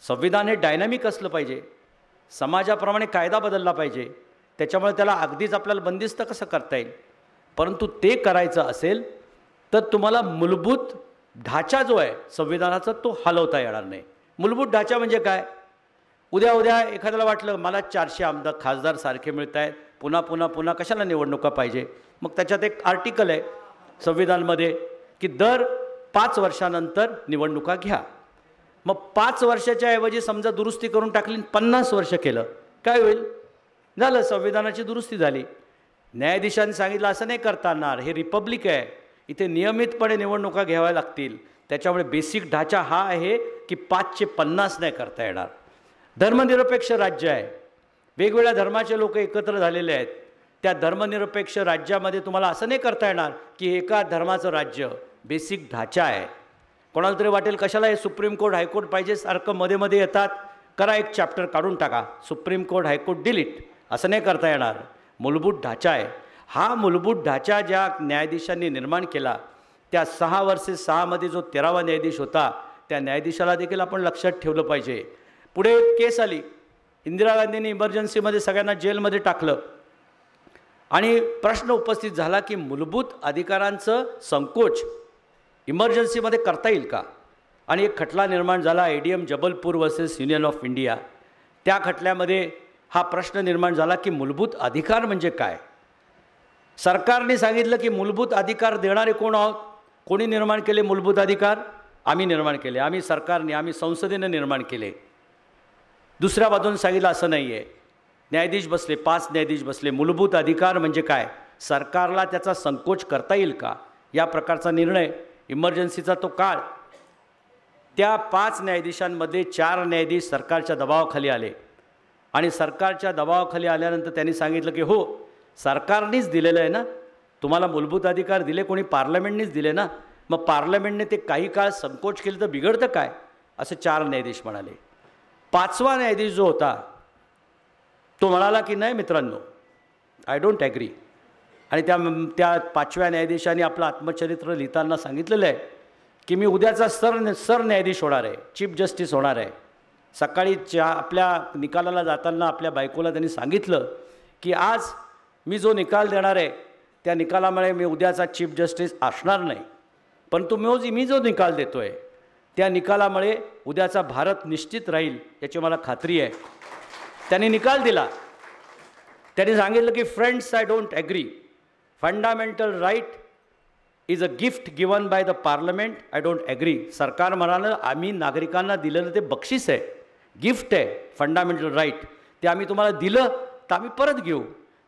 संविधान हे डायनॅमिक असलं पाहिजे, समाजाप्रमाणे कायदा बदलला पाहिजे. त्याच्यामुळे त्याला अगदीच आपल्याला बंदिस्त कसं करता येईल. परंतु ते करायचं असेल तर तुम्हाला मूलभूत ढाचा जो आहे संविधानाचा तो हलवता येणार नाही. मूलभूत ढाचा म्हणजे काय? उद्या एखाद्याला वाटलं मला 400 आमदार खासदार सारखे मिळत आहेत, पुन्हा कशाला निवडणुका पाहिजे. मग त्याच्यात एक आर्टिकल आहे संविधानमध्ये की दर 5 वर्षानंतर निवडणुका घ्या. मग 5 वर्षाच्या ऐवजी समजा दुरुस्ती करून टाकली, 50 वर्ष केलं, काय होईल? झालं, संविधानाची दुरुस्ती झाली. न्यायाधीशांनी सांगितलं असं नाही करता येणार, हे रिपब्लिक आहे, इथे नियमितपणे निवडणुका घ्याव्या लागतील. त्याच्यामुळे बेसिक ढाचा हा आहे की 5चे 50 नाही करता येणार. धर्मनिरपेक्ष राज्य आहे, वेगवेगळ्या धर्माचे लोक एकत्र झालेले आहेत. त्या धर्मनिरपेक्ष राज्यामध्ये तुम्हाला असं नाही करता येणार की एका धर्माचं राज्य. बेसिक ढाचा आहे. कोणाला तरी वाटेल कशाला हे सुप्रीम कोर्ट हायकोर्ट पाहिजे, सारखं मध्ये येतात, करा एक चॅप्टर काढून टाका, सुप्रीम कोर्ट हायकोर्ट डिलीट. असं नाही करता येणार. मूलभूत ढाचा आहे. हा मूलभूत ढाचा ज्या न्यायाधीशांनी निर्माण केला, त्या 6 वर्षे 6 मध्ये जो 13वा न्यायाधीश होता त्या न्यायाधीशाला देखील आपण लक्षात ठेवलं पाहिजे. पुढे एक केस आली. इंदिरा गांधींनी इमर्जन्सीमध्ये सगळ्यांना जेलमध्ये टाकलं आणि प्रश्न उपस्थित झाला की मूलभूत अधिकारांचं संकोच इमर्जन्सीमध्ये करता येईल का? आणि एक खटला निर्माण झाला, ADM Jabalpur versus union of India. त्या खटल्यामध्ये हा प्रश्न निर्माण झाला की मूलभूत अधिकार म्हणजे काय. सरकारने सांगितलं की मूलभूत अधिकार देणारे कोण आहोत? कोणी निर्माण केले मूलभूत अधिकार? आम्ही निर्माण केले, आम्ही सरकारने, आम्ही संसदेने निर्माण केले. दुसऱ्या बाजूने सांगितलं असं नाही आहे. न्यायाधीश बसले, 5 न्यायाधीश बसले. मूलभूत अधिकार म्हणजे काय? सरकारला त्याचा संकोच करता येईल का, या प्रकारचा निर्णय. इमर्जन्सीचा तो काळ. त्या 5 न्यायाधीशांमध्ये 4 न्यायाधीश सरकारच्या दबावाखाली आले आणि सरकारच्या दबावाखाली आल्यानंतर त्यांनी सांगितलं की हो, सरकारनेच दिलेलं आहे ना, तुम्हाला मूलभूत अधिकार दिले, कोणी पार्लमेंटनेच दिले ना, मग पार्लमेंटने ते काही काळ संकोच केलं तर बिघडतं काय, असं 4 न्यायाधीश म्हणाले. 5वा न्यायाधीश जो होता तो म्हणाला की नाही मित्रांनो, आय डोंट ॲग्री. आणि त्या 5व्या न्यायाधीशाने आपलं आत्मचरित्र लिहिताना सांगितलेलं आहे की मी उद्याचा सर न्यायाधीश होणार आहे, चीफ जस्टिस होणार आहे. सकाळी आपल्या निकालाला जाताना आपल्या बायकोला त्यांनी सांगितलं की आज मी जो निकाल देणार आहे त्या निकालामुळे मी उद्याचा चीफ जस्टिस असणार नाही, परंतु मी जो निकाल देतो आहे त्या निकालामुळे उद्याचा भारत निश्चित राहील याची मला खात्री आहे. त्यांनी निकाल दिला. त्यांनी सांगितलं की friends, I don't agree. Fundamental right is a gift given by the parliament, I don't agree. सरकार म्हणालं आम्ही नागरिकांना दिलेलं ते बक्षीस आहे, गिफ्ट आहे फंडामेंटल राईट, ते आम्ही तुम्हाला दिलं तर आम्ही परत घेऊ,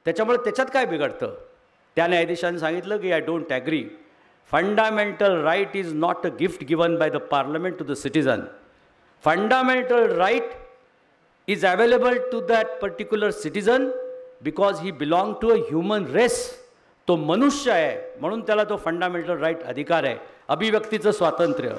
त्याच्यामुळे त्याच्यात काय बिघडतं. त्या न्यायाधीशांनी सांगितलं की I don't agree. Fundamental right is not a gift given by the parliament to the citizen. Fundamental right is available to that particular citizen because he belong to a human race. तो मनुष्य आहे म्हणून त्याला तो fundamental right अधिकार आहे. अभिव्यक्तीचं स्वातंत्र्य,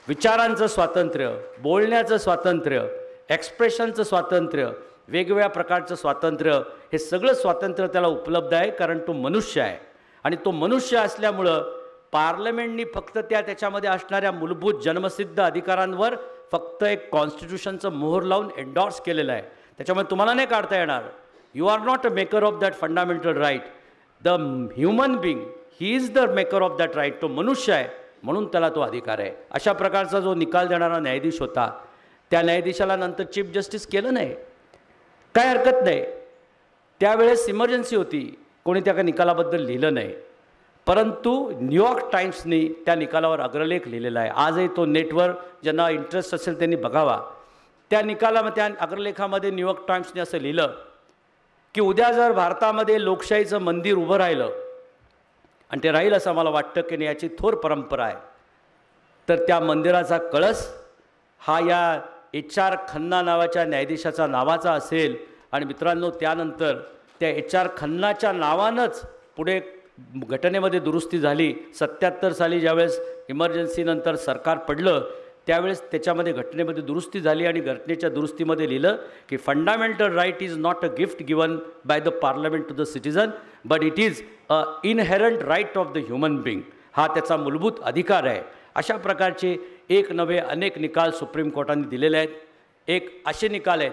विचारांचं स्वातंत्र्य, बोलण्याचं स्वातंत्र्य, एक्सप्रेशनचं स्वातंत्र्य, वेगवेगळ्या प्रकारचं स्वातंत्र्य, हे सगळं स्वातंत्र्य त्याला उपलब्ध आहे कारण तो मनुष्य आहे. आणि तो मनुष्य असल्यामुळं पार्लमेंटनी फक्त त्याच्यामध्ये असणाऱ्या मूलभूत जन्मसिद्ध अधिकारांवर फक्त एक कॉन्स्टिट्यूशनचं मोहर लावून एन्डॉर्स केलेलं आहे. त्याच्यामुळे तुम्हाला नाही काढता येणार. You are not a maker of that fundamental right. The human being he is the maker of that right. तो मनुष्य आहे म्हणून त्याला तो अधिकार आहे. अशा प्रकारचा जो निकाल देणारा न्यायाधीश होता त्या न्यायाधीशाला नंतर चीफ जस्टिस केलं नाही, काय हरकत नाही. त्यावेळेस इमर्जन्सी होती, कोणी त्या निकालाबद्दल लिहिलं नाही. परंतु न्यूयॉर्क टाइम्सनी त्या निकालावर अग्रलेख लिहिलेला आहे. आजही तो नेटवर ज्यांना इंटरेस्ट असेल त्यांनी बघावा. त्या अग्रलेखामध्ये न्यूयॉर्क टाइम्सने असं लिहिलं की उद्या जर भारतामध्ये लोकशाहीचं मंदिर उभं राहिलं, आणि ते राहील असं मला वाटतं की याची थोर परंपरा आहे, तर त्या मंदिराचा कळस हा या HR खन्ना नावाच्या न्यायाधीशाचा नावाचा असेल. आणि मित्रांनो, त्यानंतर त्या HR खन्नाच्या नावानंच पुढे घटनेमध्ये दुरुस्ती झाली. 77 साली ज्यावेळेस इमर्जन्सीनंतर सरकार पडलं त्यावेळेस त्याच्यामध्ये घटनेमध्ये दुरुस्ती झाली आणि घटनेच्या दुरुस्तीमध्ये लिहिलं की fundamental right is not a gift given by the parliament to the citizen but it is a inherent right of the human being. हा त्याचा मूलभूत अधिकार आहे. अशा प्रकारचे एक नव्हे अनेक निकाल सुप्रीम कोर्टाने दिलेले आहेत. एक असे निकाल आहेत,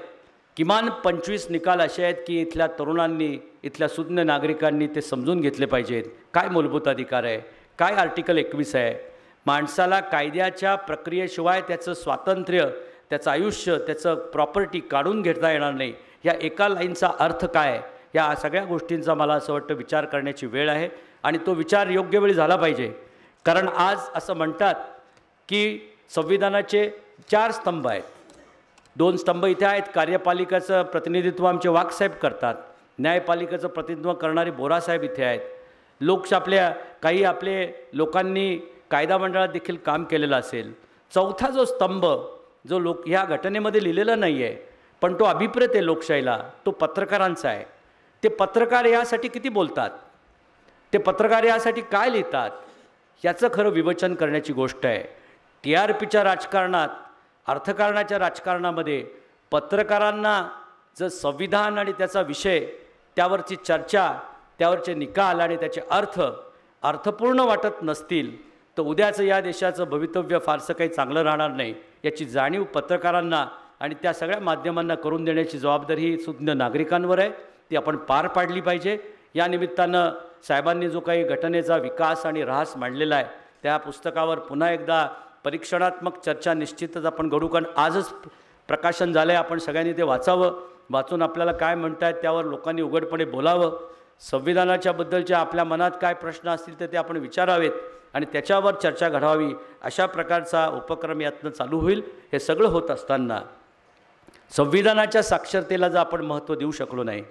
किमान 25 निकाल असे आहेत की इथल्या तरुणांनी, इथल्या सुज्ञ नागरिकांनी ते समजून घेतले पाहिजेत. काय मूलभूत अधिकार आहे, काय आर्टिकल 21 आहे. माणसाला कायद्याच्या प्रक्रियेशिवाय त्याचं स्वातंत्र्य, त्याचं आयुष्य, त्याचं प्रॉपर्टी काढून घेता येणार नाही. या एका लाईनचा अर्थ काय, या सगळ्या गोष्टींचा मला असं वाटतं विचार करण्याची वेळ आहे. आणि तो विचार योग्य वेळी झाला पाहिजे. कारण आज असं म्हणतात की संविधानाचे 4 स्तंभ आहेत. 2 स्तंभ इथे आहेत. कार्यपालिकेचं प्रतिनिधित्व आमचे वाघसाहेब करतात, न्यायपालिकेचं प्रतिनिधित्व करणारे बोरासाहेब इथे आहेत. काही आपले लोकांनी कायदा मंडळात देखील काम केलेलं असेल. 4था जो स्तंभ जो ह्या घटनेमध्ये लिहिलेला नाही आहे पण तो अभिप्रेत आहे लोकशाहीला, तो पत्रकारांचा आहे. ते पत्रकार यासाठी किती बोलतात, ते पत्रकार यासाठी काय लिहितात, याचं खरं विवेचन करण्याची गोष्ट आहे. TRPच्या राजकारणात, अर्थकारणाच्या राजकारणामध्ये पत्रकारांना जर संविधान आणि त्याचा विषय, त्यावरची चर्चा, त्यावरचे निकाल आणि त्याचे अर्थपूर्ण वाटत नसतील तर उद्याचं या देशाचं भवितव्य फारसं काही चांगलं राहणार नाही. याची जाणीव पत्रकारांना आणि त्या सगळ्या माध्यमांना करून देण्याची जबाबदारी ही सुज्ञ नागरिकांवर आहे. ती आपण पार पाडली पाहिजे. या निमित्तानं साहेबांनी जो काही घटनेचा विकास आणि ऱ्हास मांडलेला आहे त्या पुस्तकावर पुन्हा एकदा परीक्षणात्मक चर्चा निश्चितच आपण घडू. कारण आजच प्रकाशन झालं आहे, आपण सगळ्यांनी ते वाचावं. वाचून आपल्याला काय म्हणतायत त्यावर लोकांनी उघडपणे बोलावं. संविधानाच्याबद्दलच्या आपल्या मनात काय प्रश्न असतील तर ते आपण विचारावेत आणि त्याच्यावर चर्चा घडावी. अशा प्रकारचा उपक्रम यातनं चालू होईल. हे सगळं होत असताना संविधानाच्या साक्षरतेला जर आपण महत्त्व देऊ शकलो नाही,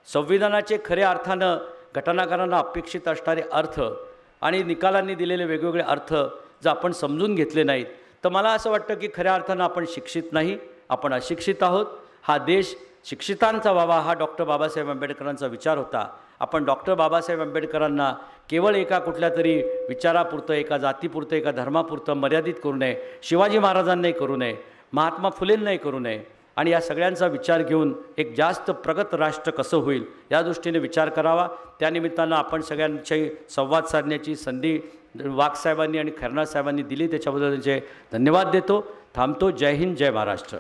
संविधानाचे खऱ्या अर्थानं घटनाकारांना अपेक्षित असणारे अर्थ आणि निकालांनी दिलेले वेगवेगळे अर्थ जर आपण समजून घेतले नाहीत तर मला असं वाटतं की खऱ्या अर्थानं आपण शिक्षित नाही, आपण अशिक्षित आहोत. हा देश शिक्षितांचा व्हावा हा डॉक्टर बाबासाहेब आंबेडकरांचा विचार होता. आपण डॉक्टर बाबासाहेब आंबेडकरांना केवळ एका कुठल्या तरी विचारापुरतं, एका जातीपुरतं, एका धर्मापुरतं मर्यादित करू नये. शिवाजी महाराजांनाही करू नये, महात्मा फुलेंनाही करू नये. आणि या सगळ्यांचा विचार घेऊन एक जास्त प्रगत राष्ट्र कसं होईल या दृष्टीने विचार करावा. त्यानिमित्तानं आपण सगळ्यांशी संवाद साधण्याची संधी वाघसाहेबांनी आणि खैरनार साहेबांनी दिली, त्याच्याबद्दल त्यांचे धन्यवाद देतो. थांबतो. जय हिंद, जय महाराष्ट्र.